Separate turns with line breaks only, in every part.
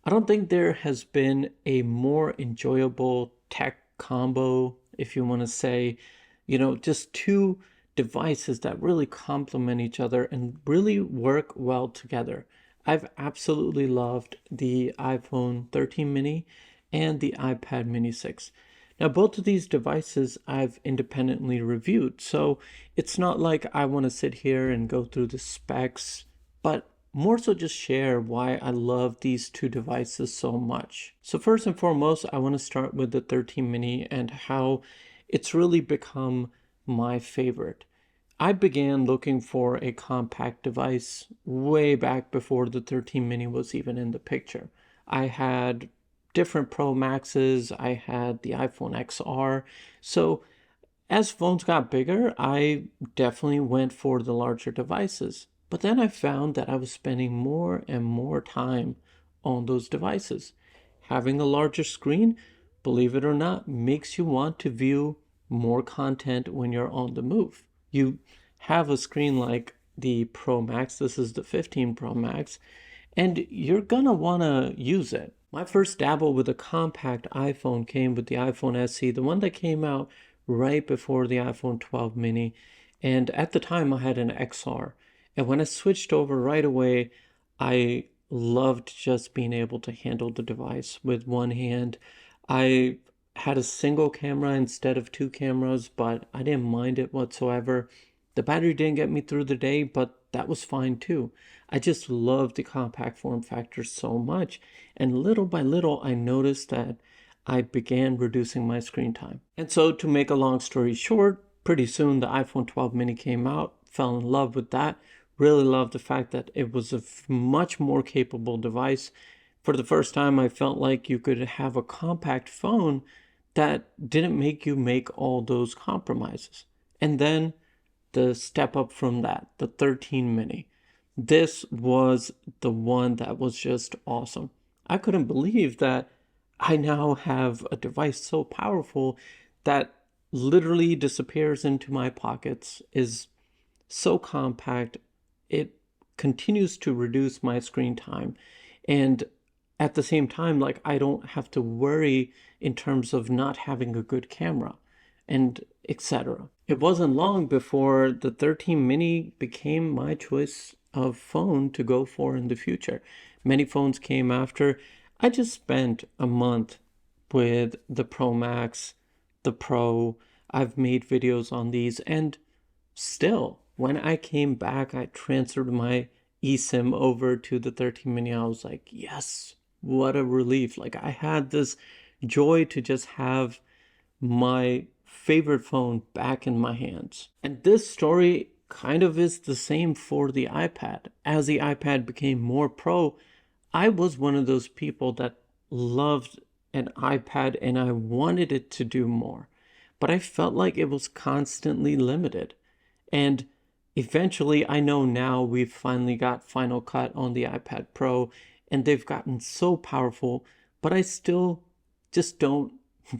I don't think there has been a more enjoyable tech combo, if you want to say, just two devices that really complement each other and really work well together. I've absolutely loved the iPhone 13 mini and the iPad mini 6. Now, both of these devices I've independently reviewed, so it's not like I want to sit here and go through the specs, but more so just share why I love these two devices so much. So first and foremost, I want to start with the 13 mini and how it's really become my favorite. I began looking for a compact device way back before the 13 mini was even in the picture. I had different Pro Maxes, I had the iPhone XR. So as phones got bigger, I definitely went for the larger devices. But then I found that I was spending more and more time on those devices. Having a larger screen, believe it or not, makes you want to view more content when you're on the move. You have a screen like the Pro Max, this is the 15 Pro Max, and you're gonna wanna use it. My first dabble with a compact iPhone came with the iPhone SE, the one that came out right before the iPhone 12 mini. And at the time, I had an XR. And when I switched over right away, I loved just being able to handle the device with one hand. I had a single camera instead of two cameras, but I didn't mind it whatsoever. The battery didn't get me through the day, but that was fine too. I just loved the compact form factor so much. And little by little, I noticed that I began reducing my screen time. And so, to make a long story short, pretty soon the iPhone 12 mini came out, fell in love with that, really loved the fact that it was a much more capable device. For the first time, I felt like you could have a compact phone that didn't make you make all those compromises. And then the step up from that, the 13 mini. This was the one that was just awesome. I couldn't believe that I now have a device so powerful that literally disappears into my pockets, is so compact, it continues to reduce my screen time. And at the same time, like I don't have to worry in terms of not having a good camera and etc. It wasn't long before the 13 mini became my choice of phone to go for in the future. Many phones came after. I just spent a month with the Pro Max, the Pro. I've made videos on these, and still, when I came back, I transferred my eSIM over to the 13 mini. I was like, yes, what a relief. Like I had this joy to just have my favorite phone back in my hands. And this story kind of is the same for the iPad. As the iPad became more pro, I was one of those people that loved an iPad and I wanted it to do more. But I felt like it was constantly limited. And eventually, I know now we've finally got Final Cut on the iPad Pro and they've gotten so powerful, but I still just don't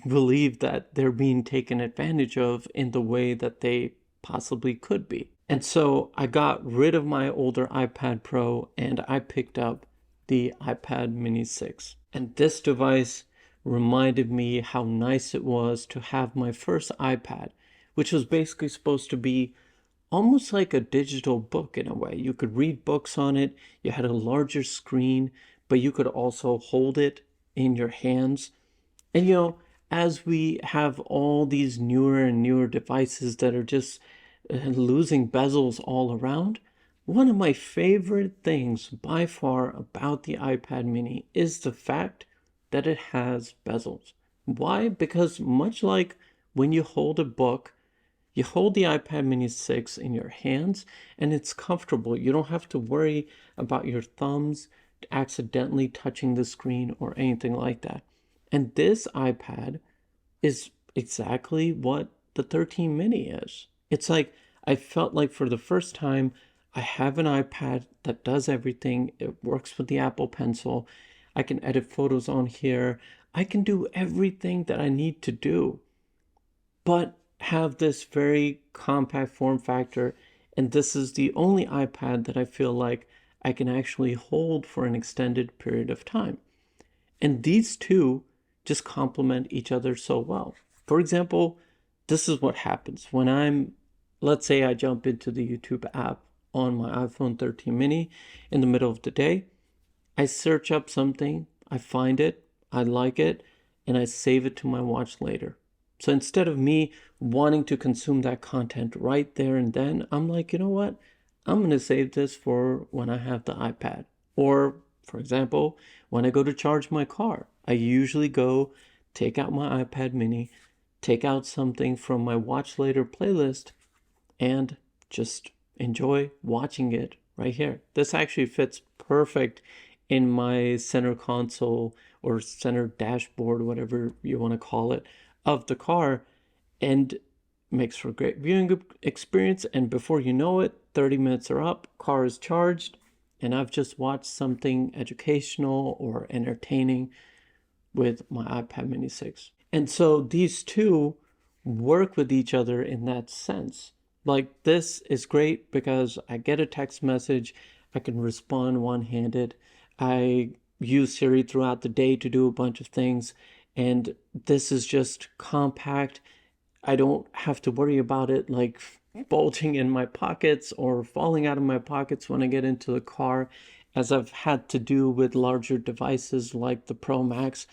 believe that they're being taken advantage of in the way that they possibly could be. And so I got rid of my older iPad Pro and I picked up the iPad mini 6. And this device reminded me how nice it was to have my first iPad, which was basically supposed to be almost like a digital book in a way. You could read books on it, you had a larger screen, but you could also hold it in your hands. And as we have all these newer and newer devices that are just losing bezels all around, one of my favorite things by far about the iPad mini is the fact that it has bezels. Why? Because much like when you hold a book, you hold the iPad mini 6 in your hands and it's comfortable. You don't have to worry about your thumbs accidentally touching the screen or anything like that. And this iPad is exactly what the 13 mini is. It's like I felt like for the first time, I have an iPad that does everything. It works with the Apple Pencil. I can edit photos on here. I can do everything that I need to do, but have this very compact form factor. And this is the only iPad that I feel like I can actually hold for an extended period of time. And these two just complement each other so well. For example, this is what happens when let's say I jump into the YouTube app on my iPhone 13 mini in the middle of the day. I search up something, I find it, I like it, and I save it to my watch later. So instead of me wanting to consume that content right there and then, I'm like, you know what? I'm going to save this for when I have the iPad. Or, for example, when I go to charge my car, I usually go take out my iPad mini, take out something from my watch later playlist, and just enjoy watching it right here. This actually fits perfect in my center console or center dashboard, whatever you want to call it, of the car, and makes for a great viewing experience. And before you know it, 30 minutes are up, car is charged, and I've just watched something educational or entertaining with my iPad mini 6. And so these two work with each other in that sense. Like, this is great because I get a text message, I can respond one-handed. I use Siri throughout the day to do a bunch of things, and this is just compact. I don't have to worry about it like bulging in my pockets or falling out of my pockets when I get into the car, as I've had to do with larger devices like the Pro Max.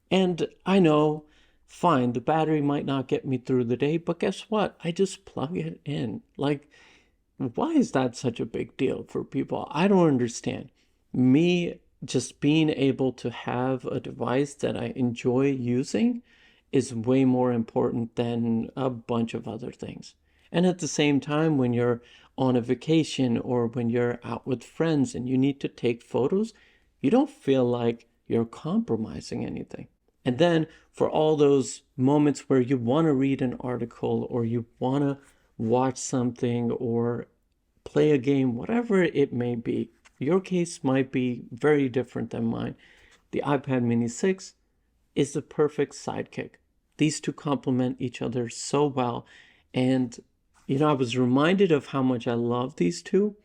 And I know, fine, the battery might not get me through the day, but guess what? I just plug it in. Like, why is that such a big deal for people? I don't understand. Me just being able to have a device that I enjoy using is way more important than a bunch of other things. And at the same time, when you're on a vacation or when you're out with friends and you need to take photos, you don't feel like you're compromising anything. And then for all those moments where you want to read an article or you want to watch something or play a game, whatever it may be, your case might be very different than mine. The iPad mini 6 is the perfect sidekick. These two complement each other so well. And, I was reminded of how much I love these two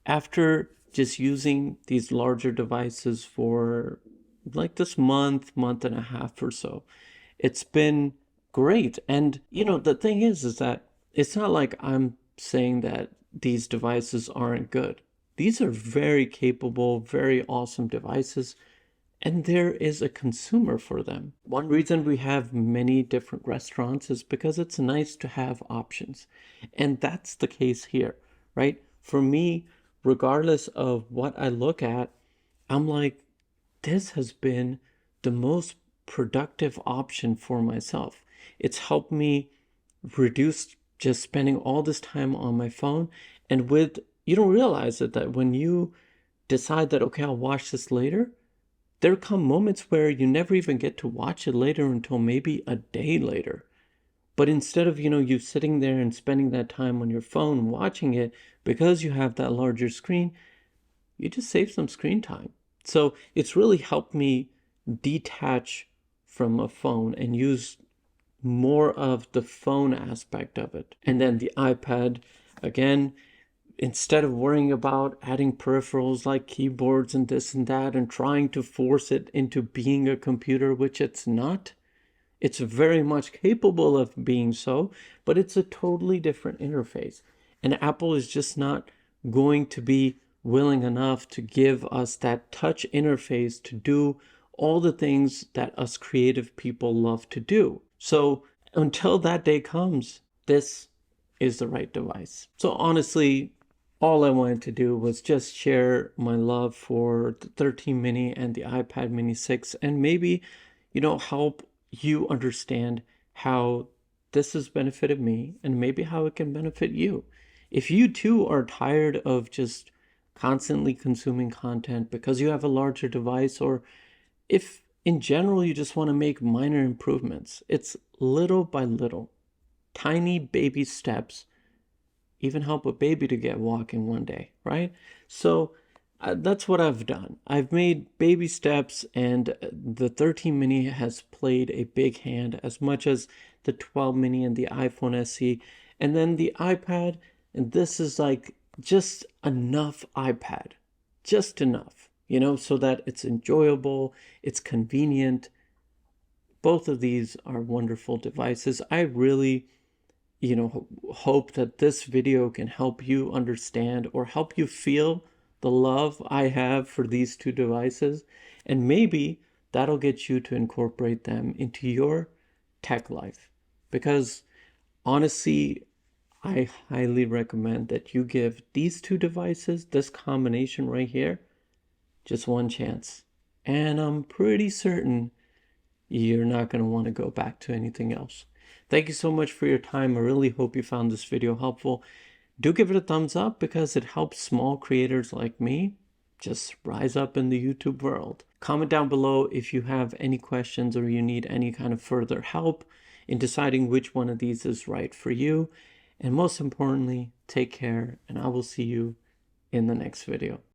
after just using these larger devices for like this month and a half or so. It's been great. And, the thing is that it's not like I'm saying that these devices aren't good. These are very capable, very awesome devices, and there is a consumer for them. One reason we have many different restaurants is because it's nice to have options. And that's the case here, right? For me, regardless of what I look at, I'm like, this has been the most productive option for myself. It's helped me reduce just spending all this time on my phone. And you don't realize it, that when you decide that, okay, I'll watch this later, there come moments where you never even get to watch it later until maybe a day later. But instead of, you sitting there and spending that time on your phone watching it, because you have that larger screen, you just save some screen time. So it's really helped me detach from a phone and use more of the phone aspect of it. And then the iPad, again, instead of worrying about adding peripherals like keyboards and this and that and trying to force it into being a computer, which it's not. It's very much capable of being so, but it's a totally different interface. And Apple is just not going to be willing enough to give us that touch interface to do all the things that us creative people love to do. So until that day comes, this is the right device. So honestly, all I wanted to do was just share my love for the 13 mini and the iPad mini 6, and maybe, help you understand how this has benefited me and maybe how it can benefit you. If you too are tired of just constantly consuming content because you have a larger device, or if in general you just want to make minor improvements, it's little by little, tiny baby steps even help a baby to get walking one day, right? So that's what I've done. I've made baby steps, and the 13 mini has played a big hand, as much as the 12 mini and the iPhone SE, and then the iPad. And this is like just enough iPad, just enough. so that it's enjoyable, it's convenient. Both of these are wonderful devices. I really, hope that this video can help you understand or help you feel the love I have for these two devices. And maybe that'll get you to incorporate them into your tech life. Because honestly, I highly recommend that you give these two devices, this combination right here, just one chance. And I'm pretty certain you're not going to want to go back to anything else. Thank you so much for your time. I really hope you found this video helpful. Do give it a thumbs up because it helps small creators like me just rise up in the YouTube world. Comment down below if you have any questions or you need any kind of further help in deciding which one of these is right for you. And most importantly, take care, and I will see you in the next video.